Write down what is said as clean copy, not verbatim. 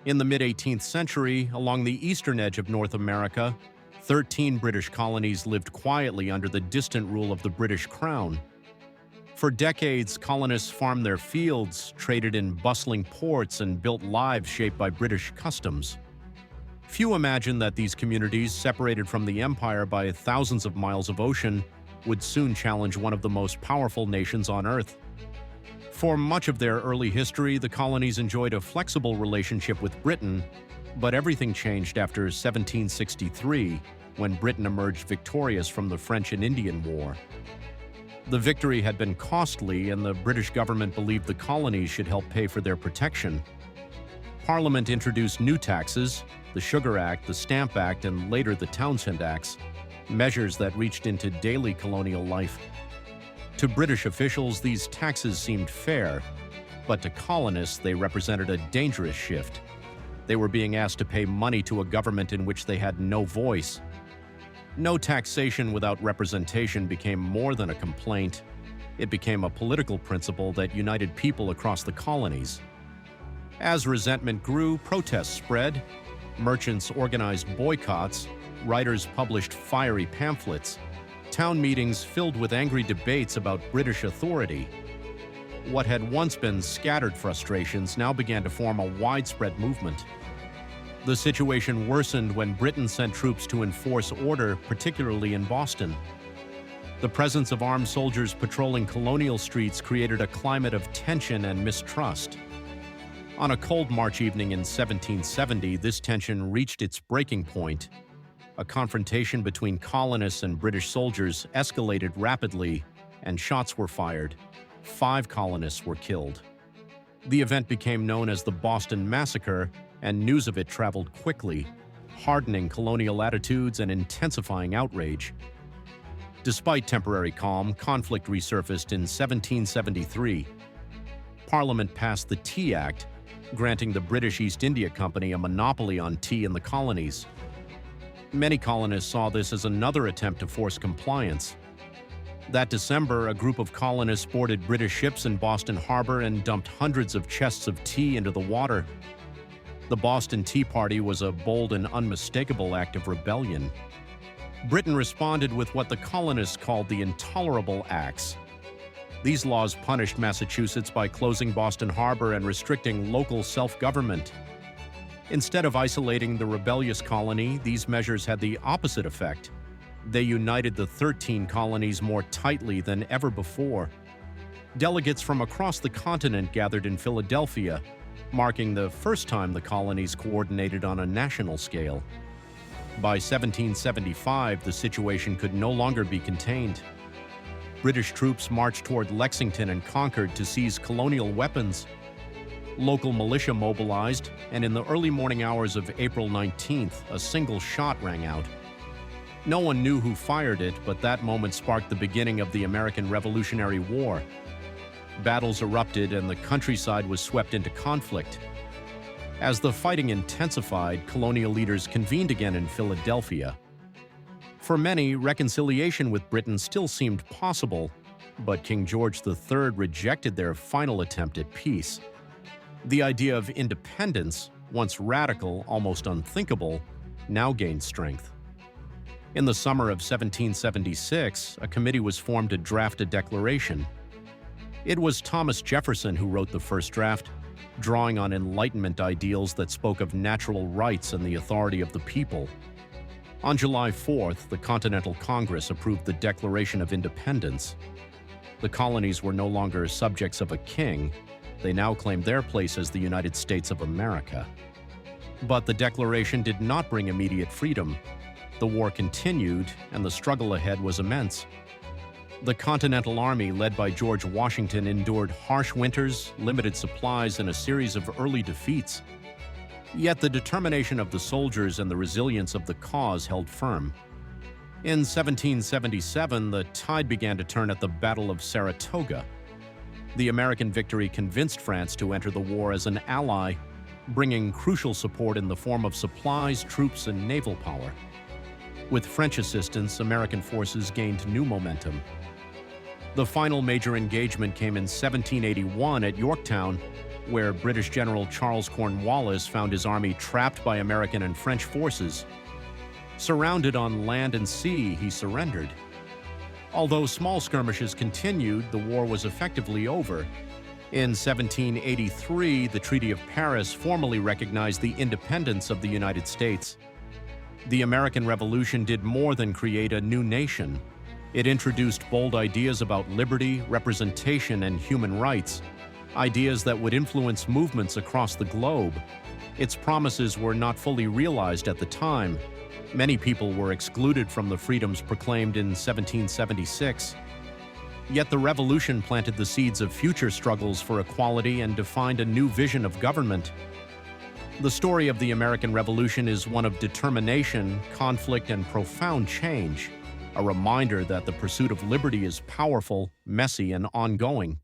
In the mid-18th century, along the eastern edge of North America, 13 British colonies lived quietly under the distant rule of the British Crown. For decades, colonists farmed their fields, traded in bustling ports, and built lives shaped by British customs. Few imagined that these communities, separated from the empire by thousands of miles of ocean, would soon challenge one of the most powerful nations on Earth. For much of their early history, the colonies enjoyed a flexible relationship with Britain, but everything changed after 1763, when Britain emerged victorious from the French and Indian War. The victory had been costly, and the British government believed the colonies should help pay for their protection. Parliament introduced new taxes, the Sugar Act, the Stamp Act, and later the Townshend Acts, measures that reached into daily colonial life. To British officials, these taxes seemed fair, but to colonists, they represented a dangerous shift. They were being asked to pay money to a government in which they had no voice. No taxation without representation became more than a complaint. It became a political principle that united people across the colonies. As resentment grew, protests spread. Merchants organized boycotts. Writers published fiery pamphlets. Town meetings filled with angry debates about British authority. What had once been scattered frustrations now began to form a widespread movement. The situation worsened when Britain sent troops to enforce order, particularly in Boston. The presence of armed soldiers patrolling colonial streets created a climate of tension and mistrust. On a cold March evening in 1770, this tension reached its breaking point. A confrontation between colonists and British soldiers escalated rapidly, and shots were fired. 5 colonists were killed. The event became known as the Boston Massacre, and news of it traveled quickly, hardening colonial attitudes and intensifying outrage. Despite temporary calm, conflict resurfaced in 1773. Parliament passed the Tea Act, granting the British East India Company a monopoly on tea in the colonies. Many colonists saw this as another attempt to force compliance. That December, a group of colonists boarded British ships in Boston Harbor and dumped hundreds of chests of tea into the water. The Boston Tea Party was a bold and unmistakable act of rebellion. Britain responded with what the colonists called the Intolerable Acts. These laws punished Massachusetts by closing Boston Harbor and restricting local self-government. Instead of isolating the rebellious colony, these measures had the opposite effect. They united the 13 colonies more tightly than ever before. Delegates from across the continent gathered in Philadelphia, marking the first time the colonies coordinated on a national scale. By 1775, the situation could no longer be contained. British troops marched toward Lexington and Concord to seize colonial weapons. Local militia mobilized, and in the early morning hours of April 19th, a single shot rang out. No one knew who fired it, but that moment sparked the beginning of the American Revolutionary War. Battles erupted, and the countryside was swept into conflict. As the fighting intensified, colonial leaders convened again in Philadelphia. For many, reconciliation with Britain still seemed possible, but King George III rejected their final attempt at peace. The idea of independence, once radical, almost unthinkable, now gained strength. In the summer of 1776, a committee was formed to draft a declaration. It was Thomas Jefferson who wrote the first draft, drawing on Enlightenment ideals that spoke of natural rights and the authority of the people. On July 4th, the Continental Congress approved the Declaration of Independence. The colonies were no longer subjects of a king. They now claimed their place as the United States of America. But the declaration did not bring immediate freedom. The war continued, and the struggle ahead was immense. The Continental Army, led by George Washington, endured harsh winters, limited supplies, and a series of early defeats. Yet the determination of the soldiers and the resilience of the cause held firm. In 1777, the tide began to turn at the Battle of Saratoga. The American victory convinced France to enter the war as an ally, bringing crucial support in the form of supplies, troops, and naval power. With French assistance, American forces gained new momentum. The final major engagement came in 1781 at Yorktown, where British General Charles Cornwallis found his army trapped by American and French forces. Surrounded on land and sea, he surrendered. Although small skirmishes continued, the war was effectively over. In 1783, the Treaty of Paris formally recognized the independence of the United States. The American Revolution did more than create a new nation. It introduced bold ideas about liberty, representation, and human rights, ideas that would influence movements across the globe. Its promises were not fully realized at the time. Many people were excluded from the freedoms proclaimed in 1776. Yet the revolution planted the seeds of future struggles for equality and defined a new vision of government. The story of the American Revolution is one of determination, conflict, and profound change, a reminder that the pursuit of liberty is powerful, messy, and ongoing.